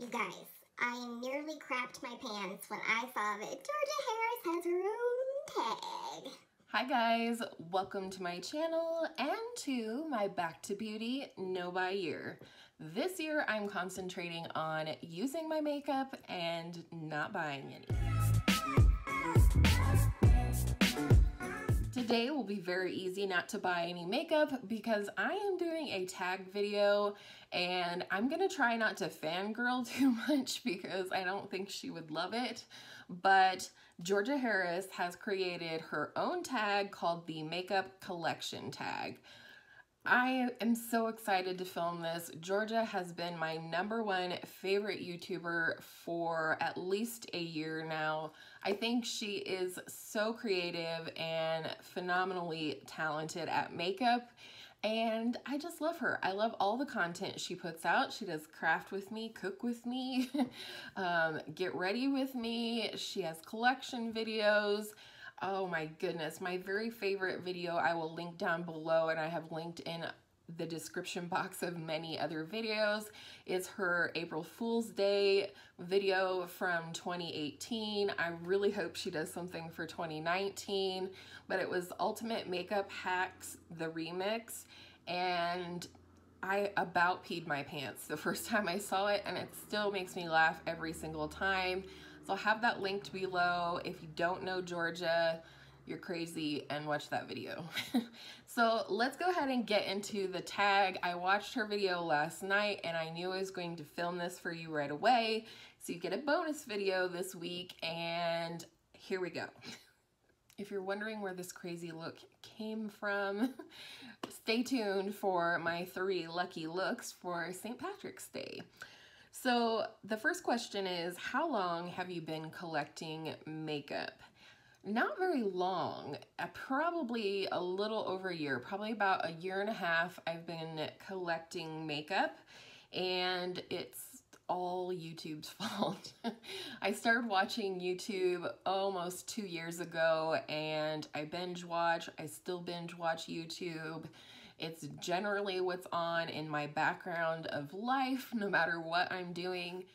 You guys, I nearly crapped my pants when I saw that Georgia Harris has her own tag. Hi guys, welcome to my channel and to my Back to Beauty No Buy year. This year I'm concentrating on using my makeup and not buying any. Today will be very easy not to buy any makeup because I am doing a tag video and I'm gonna try not to fangirl too much because I don't think she would love it, but Georgia Harris has created her own tag called the MakeupCollection TAG. I am so excited to film this. Georgia has been my #1 favorite YouTuber for at least a year now. I think she is so creative and phenomenally talented at makeup, and I just love her. I love all the content she puts out. She does craft with me, cook with me, get ready with me. She has collection videos. Oh my goodness, my very favorite video I will link down below, and I have linked in the description box of many other videos, is her April Fool's Day video from 2018. I really hope she does something for 2019, but it was Ultimate Makeup Hacks, the remix, and I about peed my pants the first time I saw it, and it still makes me laugh every single time. So I'll have that linked below. If you don't know Georgia, you're crazy, and watch that video. So let's go ahead and get into the tag. I watched her video last night and I knew I was going to film this for you right away. So you get a bonus video this week, and here we go. If you're wondering where this crazy look came from, stay tuned for my 3 lucky looks for St. Patrick's Day. So the first question is, how long have you been collecting makeup? Not very long, probably a little over a year, probably about a year and a half I've been collecting makeup, and it's all YouTube's fault. I started watching YouTube almost 2 years ago, and I binge watch. I still binge watch YouTube. It's generally what's on in my background of life, no matter what I'm doing.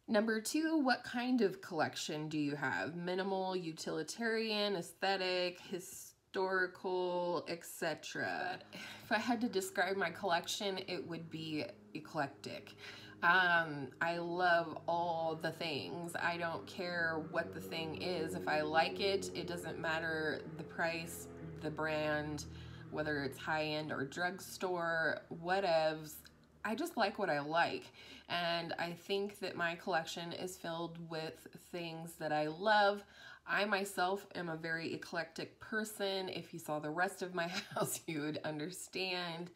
Number 2, what kind of collection do you have? Minimal, utilitarian, aesthetic, historical, etc. If I had to describe my collection, it would be eclectic. I love all the things. I don't care what the thing is. If I like it, it doesn't matter the price, the brand, whether it's high-end or drugstore, whatevs. I just like what I like, and I think that my collection is filled with things that I love. I myself am a very eclectic person. If you saw the rest of my house, you would understand,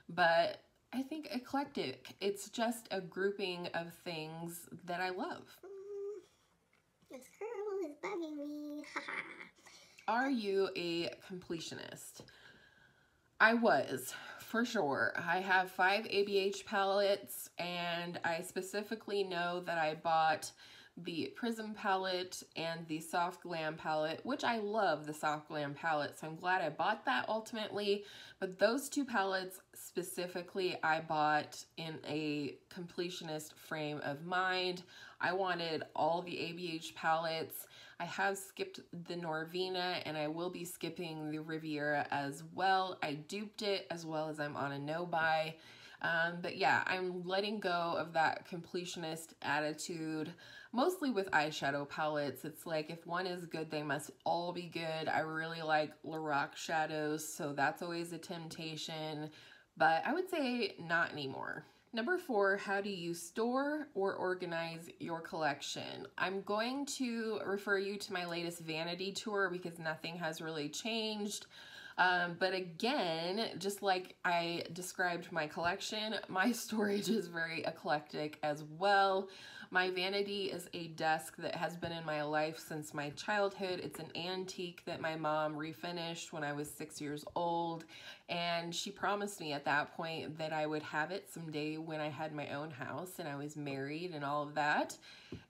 but I think eclectic, it's just a grouping of things that I love. This girl is bugging me. Are you a completionist? I was, for sure. I have 5 ABH palettes, and I specifically know that I bought the Prism palette and the Soft Glam palette, which I love the Soft Glam palette, so I'm glad I bought that ultimately. But those 2 palettes specifically I bought in a completionist frame of mind. I wanted all the ABH palettes. I have skipped the Norvina, and I will be skipping the Riviera as well. I duped it as well as I'm on a no-buy. But yeah, I'm letting go of that completionist attitude, mostly with eyeshadow palettes. It's like if one is good, they must all be good. I really like Lorac shadows, so that's always a temptation, but I would say not anymore. Number 4, how do you store or organize your collection? I'm going to refer you to my latest vanity tour because nothing has really changed. But again, just like I described my collection, my storage is very eclectic as well. My vanity is a desk that has been in my life since my childhood. It's an antique that my mom refinished when I was 6 years old, and she promised me at that point that I would have it someday when I had my own house and I was married and all of that.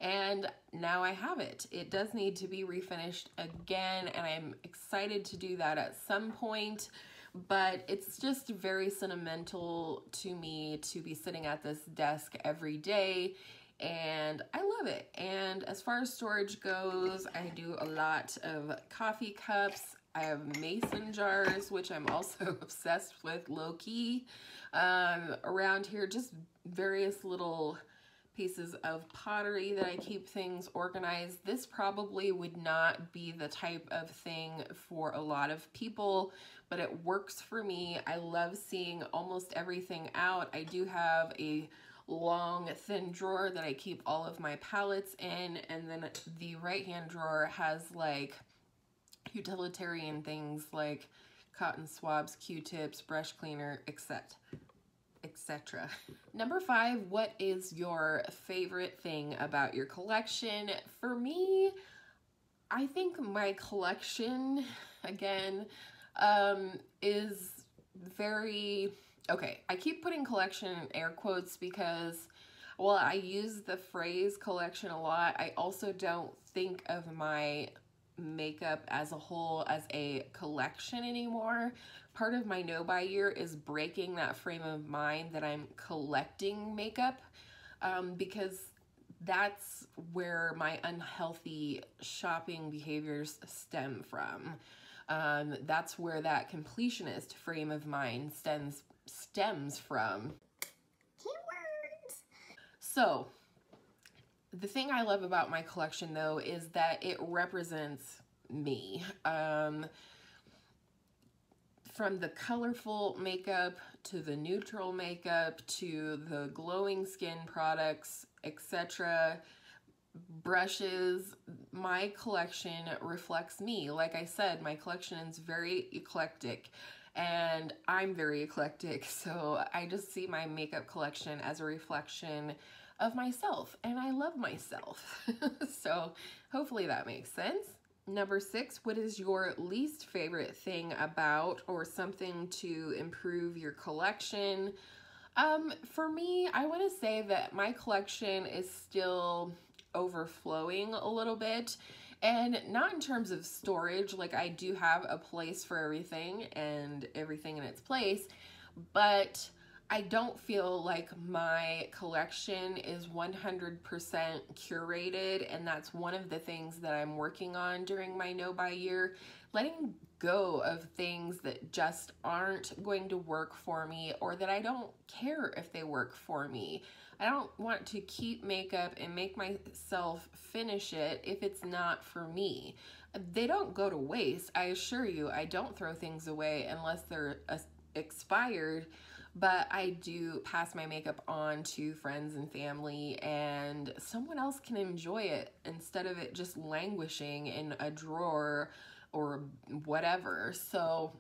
And now I have it. It does need to be refinished again, and I'm excited to do that at some point. but it's just very sentimental to me to be sitting at this desk every day, and I love it. And as far as storage goes, I do a lot of coffee cups. I have mason jars, which I'm also obsessed with, low-key. Around here, just various little pieces of pottery that I keep things organized. This probably would not be the type of thing for a lot of people, but it works for me. I love seeing almost everything out. I do have a long, thin drawer that I keep all of my palettes in, and then the right-hand drawer has like utilitarian things like cotton swabs, Q-tips, brush cleaner, etc. Number 5, what is your favorite thing about your collection? For me, I think my collection, again, is very, okay, I keep putting collection in air quotes because, well, I use the phrase collection a lot. I also don't think of my makeup as a whole as a collection anymore. Part of my no buy year is breaking that frame of mind that I'm collecting makeup, because that's where my unhealthy shopping behaviors stem from. That's where that completionist frame of mind stems from. Keywords. So the thing I love about my collection, though, is that it represents me. From the colorful makeup to the neutral makeup to the glowing skin products, etc., brushes, my collection reflects me. Like I said, my collection is very eclectic, and I'm very eclectic, so I just see my makeup collection as a reflection of myself, and I love myself. So hopefully that makes sense. Number 6, what is your least favorite thing about or something to improve your collection? For me, I want to say that my collection is still overflowing a little bit, and not in terms of storage. Like, I do have a place for everything and everything in its place, but I don't feel like my collection is 100% curated, and that's one of the things that I'm working on during my no buy year, letting go of things that just aren't going to work for me, or that I don't care if they work for me. I don't want to keep makeup and make myself finish it if it's not for me. They don't go to waste, I assure you. I don't throw things away unless they're expired. But I do pass my makeup on to friends and family, and someone else can enjoy it instead of it just languishing in a drawer or whatever. So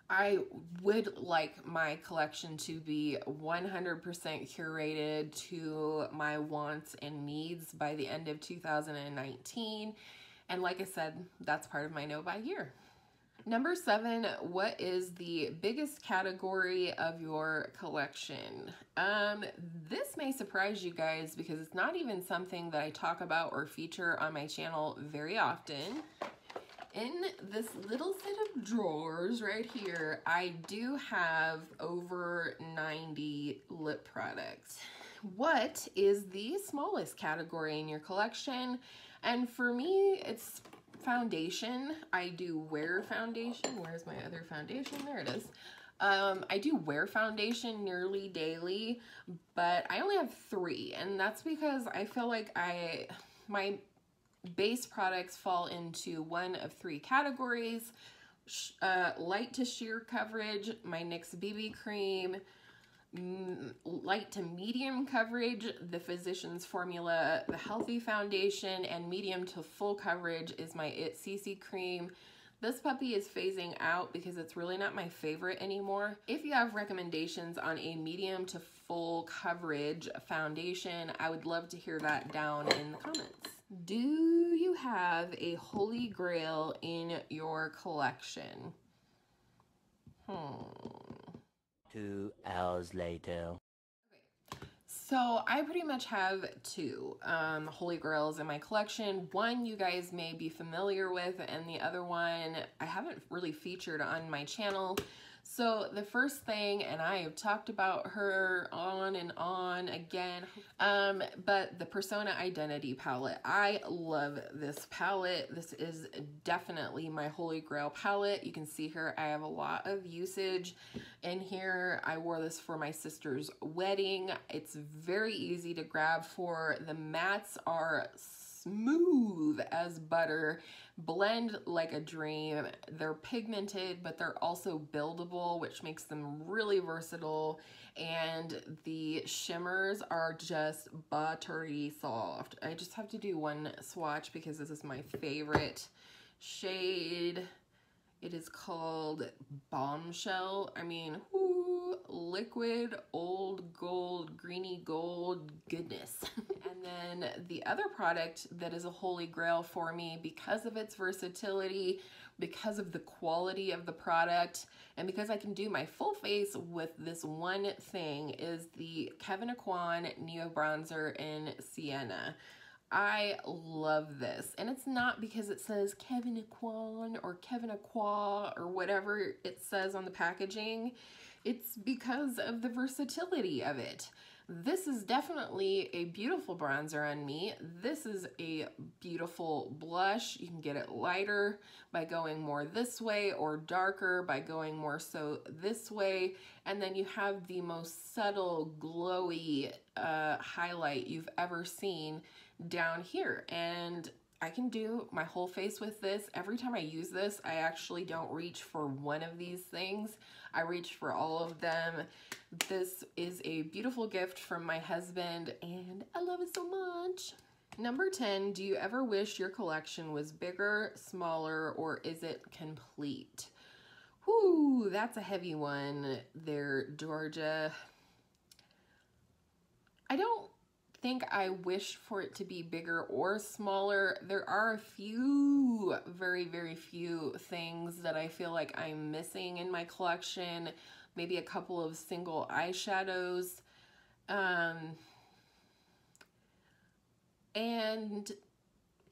I would like my collection to be 100% curated to my wants and needs by the end of 2019. And like I said, that's part of my no buy year. Number 7, what is the biggest category of your collection? This may surprise you guys because it's not even something that I talk about or feature on my channel very often. In this little set of drawers right here, I do have over 90 lip products. What is the smallest category in your collection? And for me, it's foundation. I do wear foundation. Where's my other foundation? There it is. I do wear foundation nearly daily, but I only have 3, and that's because I feel like my base products fall into one of 3 categories: light to sheer coverage, my NYX BB cream; light to medium coverage, the Physicians Formula, the Healthy Foundation; and medium to full coverage is my It CC cream. This puppy is phasing out because it's really not my favorite anymore. If you have recommendations on a medium to full coverage foundation, I would love to hear that down in the comments. Do you have a Holy Grail in your collection? 2 hours later. So I pretty much have two Holy Grails in my collection. One you guys may be familiar with, and the other one I haven't really featured on my channel. So the first thing, and I have talked about her on and on again, but the Persona Identity palette. I love this palette. This is definitely my Holy Grail palette. You can see here I have a lot of usage in here. I wore this for my sister's wedding. It's very easy to grab for. The mattes are smooth as butter, blend like a dream. They're pigmented, but they're also buildable, which makes them really versatile. And the shimmers are just buttery soft. I just have to do one swatch because this is my favorite shade. It is called Bombshell. I mean, whoo, liquid, old gold, greeny gold goodness. And then the other product that is a Holy Grail for me because of its versatility, because of the quality of the product, and because I can do my full face with this one thing, is the Kevyn Aucoin Neo Bronzer in Sienna. I love this, and it's not because it says Kevyn Aucoin or Kevyn Aucoin or whatever it says on the packaging. It's because of the versatility of it. This is definitely a beautiful bronzer on me. This is a beautiful blush. You can get it lighter by going more this way, or darker by going more so this way. And then you have the most subtle, glowy highlight you've ever seen down here. And I can do my whole face with this. Every time I use this, I actually don't reach for one of these things. I reach for all of them. This is a beautiful gift from my husband, and I love it so much. Number 10, do you ever wish your collection was bigger, smaller, or is it complete? Whoo, that's a heavy one there, Georgia. I don't think I wish for it to be bigger or smaller. There are a few, very, very few things that I feel like I'm missing in my collection. Maybe a couple of single eyeshadows. And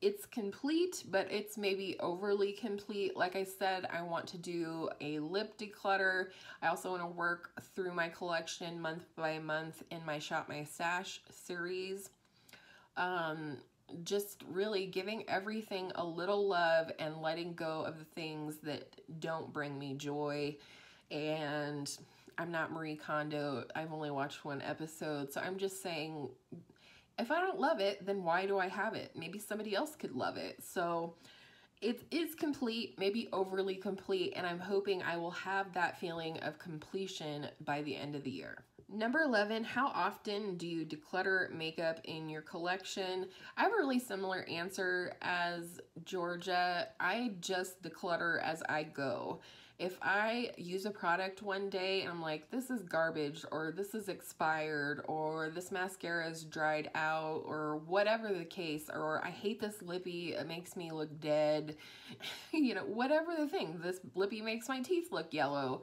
it's complete, but it's maybe overly complete. Like I said, I want to do a lip declutter. I also want to work through my collection month by month in my Shop My Stash series. Just really giving everything a little love and letting go of the things that don't bring me joy. And I'm not Marie Kondo. I've only watched one episode, so I'm just saying, if I don't love it, then why do I have it? Maybe somebody else could love it. So it is complete, maybe overly complete, and I'm hoping I will have that feeling of completion by the end of the year. Number 11, how often do you declutter makeup in your collection? I have a really similar answer as Georgia. I just declutter as I go. If I use a product one day and I'm like, this is garbage, or this is expired, or this mascara is dried out, or whatever the case, or I hate this lippy, it makes me look dead, you know, whatever the thing, this lippy makes my teeth look yellow,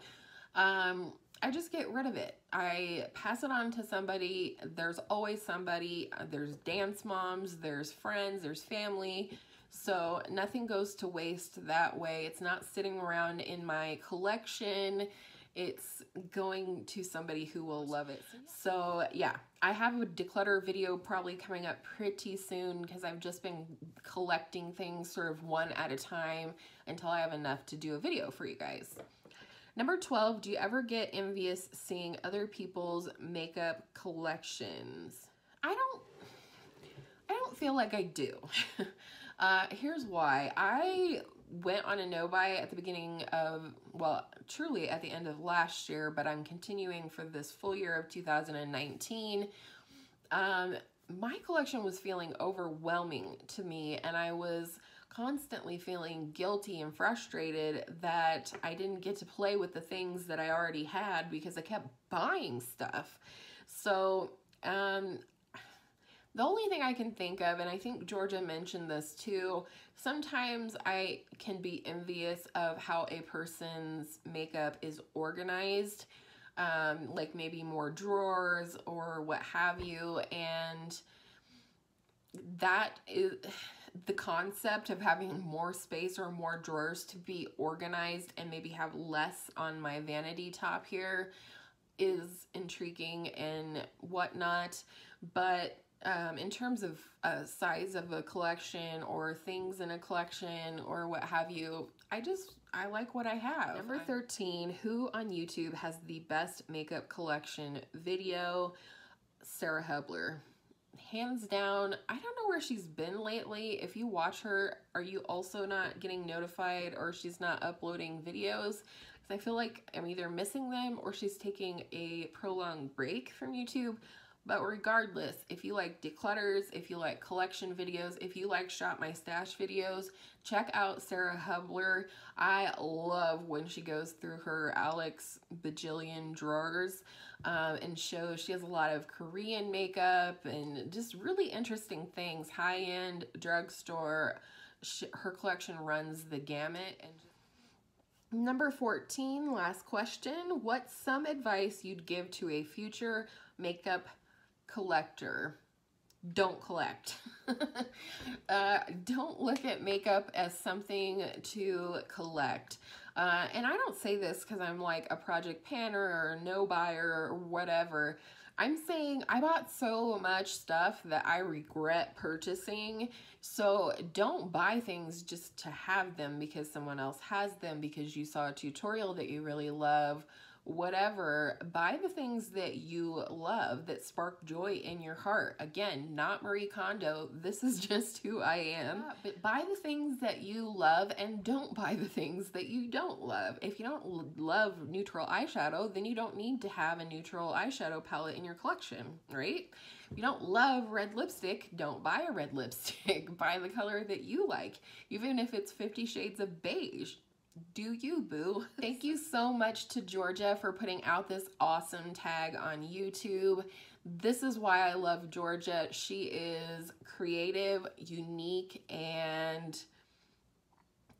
I just get rid of it. I pass it on to somebody. There's always somebody. There's dance moms, there's friends, there's family. So nothing goes to waste that way. It's not sitting around in my collection. It's going to somebody who will love it. So yeah, I have a declutter video probably coming up pretty soon because I've just been collecting things sort of one at a time until I have enough to do a video for you guys. Number 12, do you ever get envious seeing other people's makeup collections? I don't feel like I do. Here's why. I went on a no-buy at the beginning of, well, truly at the end of last year, but I'm continuing for this full year of 2019. My collection was feeling overwhelming to me, and I was constantly feeling guilty and frustrated that I didn't get to play with the things that I already had because I kept buying stuff. So, the only thing I can think of, and I think Georgia mentioned this too, sometimes I can be envious of how a person's makeup is organized. like maybe more drawers or what have you. And that is the concept of having more space or more drawers to be organized and maybe have less on my vanity top here is intriguing and whatnot. But in terms of size of a collection or things in a collection or what have you, I like what I have. Number 13, who on YouTube has the best makeup collection video? Sarah Hubler. Hands down. I don't know where she's been lately. If you watch her, are you also not getting notified or she's not uploading videos? Because I feel like I'm either missing them or she's taking a prolonged break from YouTube. But regardless, if you like declutters, if you like collection videos, if you like shop my stash videos, check out Sarah Hubler. I love when she goes through her Alex bajillion drawers and shows she has a lot of Korean makeup and just really interesting things, high-end drugstore. Her collection runs the gamut. And number 14, last question. What's some advice you'd give to a future makeup collector? Don't collect. Don't look at makeup as something to collect. And I don't say this because I'm like a project panner or no buyer or whatever. I'm saying I bought so much stuff that I regret purchasing. So don't buy things just to have them because someone else has them, because you saw a tutorial that you really love. Whatever, buy the things that you love, that spark joy in your heart. Again, not Marie Kondo. This is just who I am. Yeah, but buy the things that you love and don't buy the things that you don't love. If you don't love neutral eyeshadow, then you don't need to have a neutral eyeshadow palette in your collection, right? If you don't love red lipstick, don't buy a red lipstick. Buy the color that you like, even if it's 50 Shades of Beige. Do you, boo? Thank you so much to Georgia for putting out this awesome tag on YouTube. This is why I love Georgia. She is creative, unique, and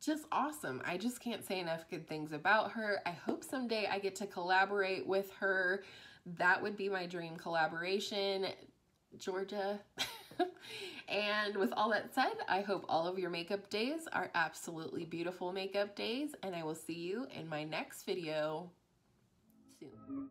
just awesome. I just can't say enough good things about her. I hope someday I get to collaborate with her. That would be my dream collaboration, Georgia. And with all that said, I hope all of your makeup days are absolutely beautiful makeup days, and I will see you in my next video soon.